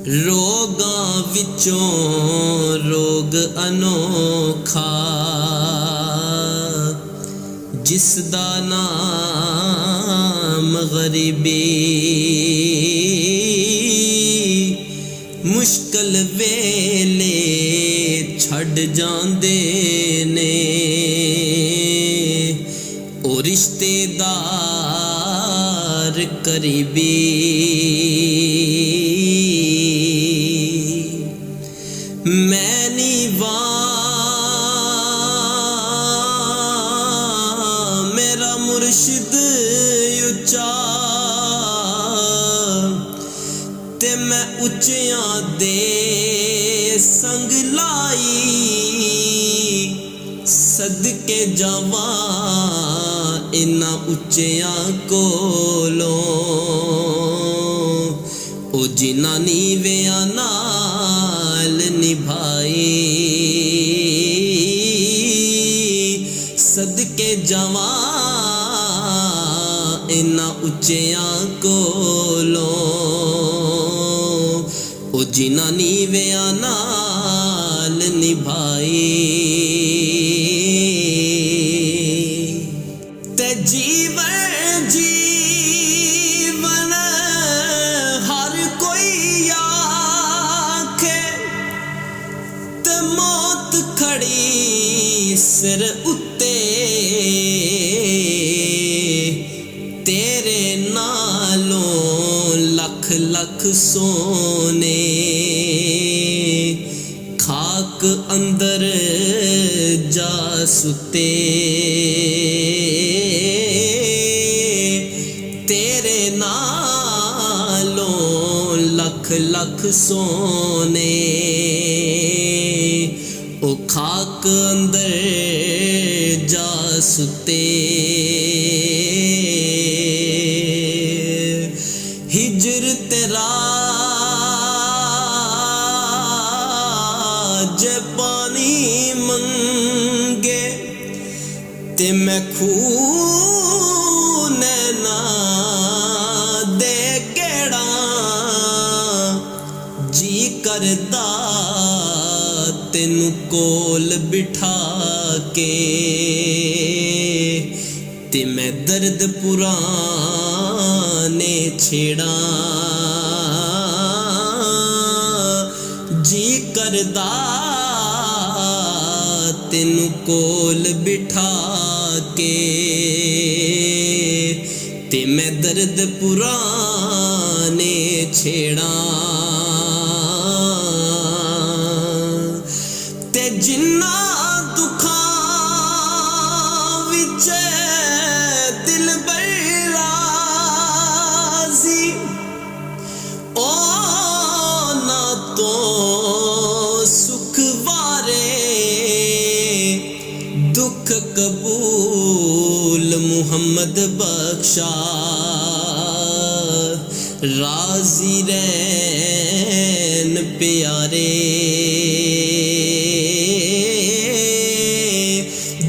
रोगां विचों रोग अनोखा, जिसदा नाम गरीबी। मुश्किल वेले छड़ जांदे ने ओ रिश्तेदार करीबी। मैं नी मेरा मुर्शिद उच्चा, ते मैं उच्चियां दे संग लाई। सदके जावां इन्हां उच्चियां कोलों, ओ जिन्हां नीवियां नाल निभाई। सदके जावां इन्हां उच्चियां कोलों, ओ जिन्हां नीवियां नाल निभाई। ते जीवन हर कोई आखे, ते मौत खड़ी सिर उत्ते। तेरे नालों लख लख सोने, खाक अंदर जा सुते। तेरे नालों लख लख सोने, ओ खाक अंदर जा सुते। हिजर तेरा जे पानी मंगे, ते मैं खून नैना दे गेड़ा। जी करदा तेनू कोल बिठा के, ते मैं दर्द पुराने छेड़ा। जी करदा तेनू कोल बिठा के, ते मैं दर्द पुराने छेड़ा। ते जिन्ना दुखां विच दिल बराजी, ओ ना तो सुख वारे। दुख कबूल मुहम्मद बख्शा, राजी रैन प्यारे।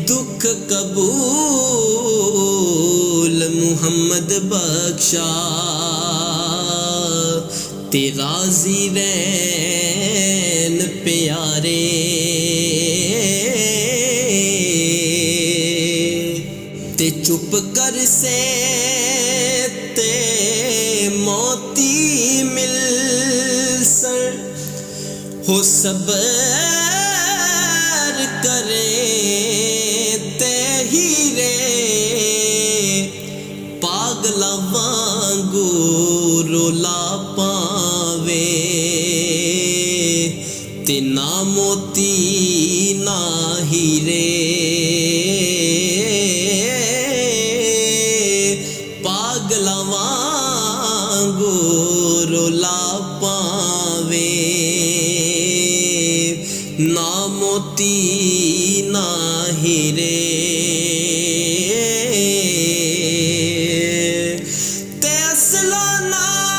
दुख कबूल मुहम्मद बख्शा, ते राजी रैन प्यारे। ते चुप कर से ते मोती मिलसन, हो सबर करे ते हीरे। पागला वांगू रोला पावे, ते ना मोती ना हीरे। पागला वांगू रोला पावे, ना मोती ना हीरे। ते असला नाल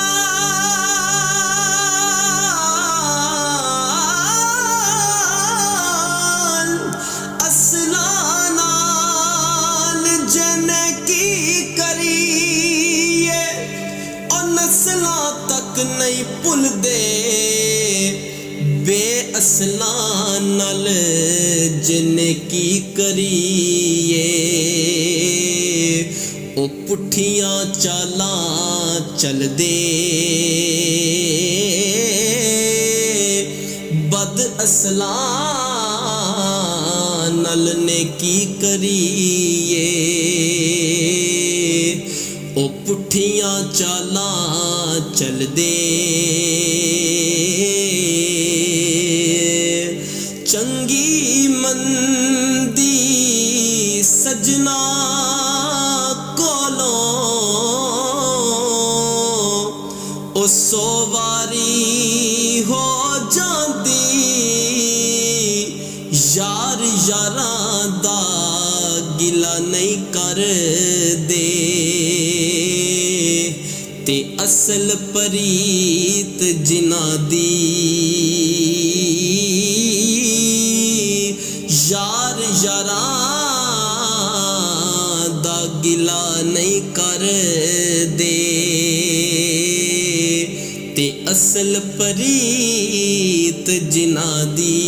जन की करिए, और नस्लां तक नहीं भुलदे। ਅਸਲਾਂ ਨਾਲ ਜਿਨੇ ਕੀ ਕਰੀਏ ਉਹ ਪੁੱਠੀਆਂ ਚਾਲਾਂ ਚੱਲਦੇ ਬਦ ਅਸਲਾਂ ਨਾਲ ਨੇ ਕੀ ਕਰੀਏ ਉਹ ਪੁੱਠੀਆਂ ਚਾਲਾਂ ਚੱਲਦੇ ਚੰਗੀ ਮੰਦੀ ਸਜਣਾ ਕੋਲੋਂ ਉਹ 100 ਵਾਰੀ ਹੋ ਜਾਂਦੀ ਯਾਰ ਯਾਰਾਂ ਦਾ ਗਿਲਾ ਨਹੀਂ ਕਰਦੇ ਤੇ ਅਸਲ ਪ੍ਰੀਤ ਜਿਨ੍ਹਾਂ ਦੀ ਯਾਰ ਯਾਰਾਂ ਦਾ ਗਿਲਾ ਨਹੀਂ ਕਰਦੇ ਤੇ ਅਸਲ ਪ੍ਰੀਤ ਜਿਨ੍ਹਾਂ ਦੀ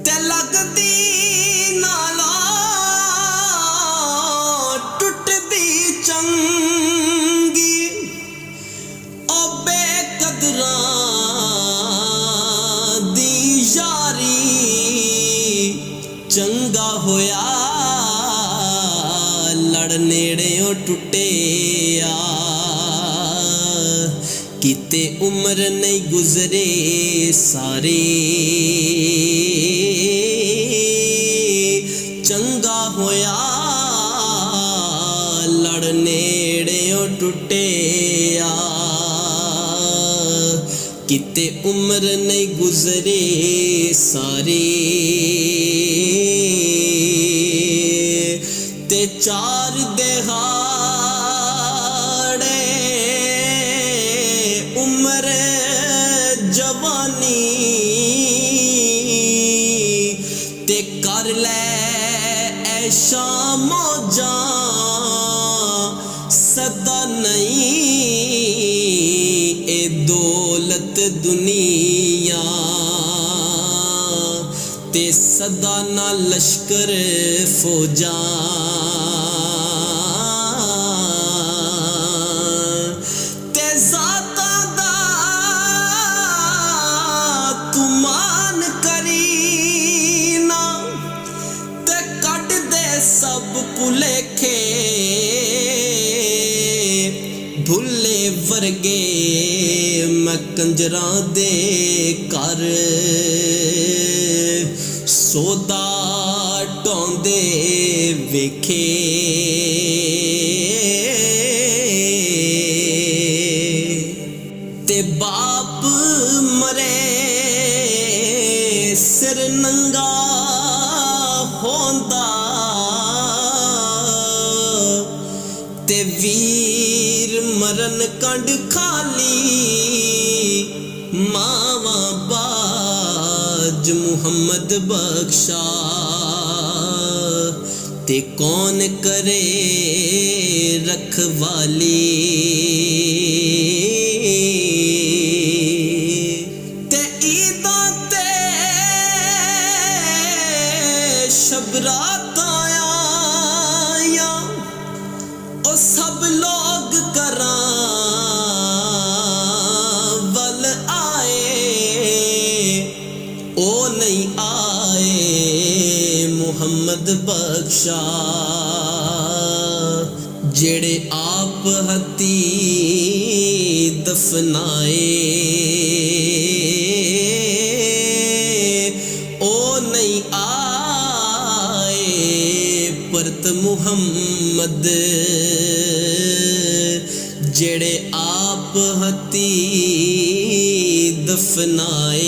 ਤੇ ਲੱਗਦੀ ਨਾਲੋਂ ਟੁੱਟਦੀ ਚੰਗੀ ਉਹ ਬੇਕਦਰਾਂ ਦੀ ਯਾਰੀ ਚੰਗਾ ਹੋਇਆ ਲੜ ਨੇੜਿਓਂ ਟੁੱਟਿਆ ਕਿਤੇ ਉਮਰ ਨਹੀਂ ਗੁਜ਼ਰੇ ਸਾਰੇ ਚੰਗਾ ਹੋਇਆ ਲੜ ਨੇੜਿਓਂ ਟੁੱਟਿਆ ਕਿਤੇ ਉਮਰ ਨਹੀਂ ਗੁਜ਼ਰੇ ਸਾਰੇ ਤੇ 4 ਦਿਹਾੜੇ ਉਮਰ ਜਵਾਨੀ ਤੇ ਕਰ ਲੈ ਐਸ਼ਾਂ ਮੌਜਾਂ ਸਦਾ ਨਹੀਂ ਇਹ ਦੌਲਤ ਦੁਨੀਆ ਤੇ ਸਦਾ ਨਾ ਲਸ਼ਕਰ ਫੌਜਾਂ ਤੇ ਜ਼ਾਤਾਂ ਦਾ ਤੂੰ ਮਾਨ ਕਰੀ ਨਾ ਤੇ ਕੱਢ ਦੇ ਸਭ ਭੁਲੇਖੇ ਭੁੱਲੇ ਵਰਗੇ ਮੈਂ ਕੰਜਰਾਂ ਦੇ ਘਰ ਸੋਦਾ ਢਾਉਂਦੇ ਵੇਖੇ ਤੇ ਬਾਪ ਮਰੇ ਸਿਰ ਨੰਗਾ ਹੁੰਦਾ ਤੇ ਵੀਰ ਮਰਨ ਕੰਡ ਖਾਲੀ ਮਾਵਾਂ ਬਾਜ ਮੁਹੰਮਦ ਬਖਸ਼ਾ ਤੇ ਕੌਣ ਕਰੇ ਰਖਵਾਲੀ ਤੇ ਈਦਾਂ ਤੇ ਸ਼ਬਰਾਤਾਂ ਆਈਆਂ ਉਹ ਸਭ ਲੋਗ ਕਰਾਂ ਵੱਲ ਆਏ ਉਹ ਨਹੀਂ ਆਏ ਮੁਹੰਮਦ ਬਖਸ਼ਾ ਜਿਹੜੇ ਆਪ ਹੱਥੀਂ ਦਫਨਾਏ ਉਹ ਨਹੀਂ ਆਏ ਪਰਤ ਮੁਹੰਮਦ ਜਿਹੜੇ ਆਪ ਹੱਥੀਂ ਦਫਨਾਏ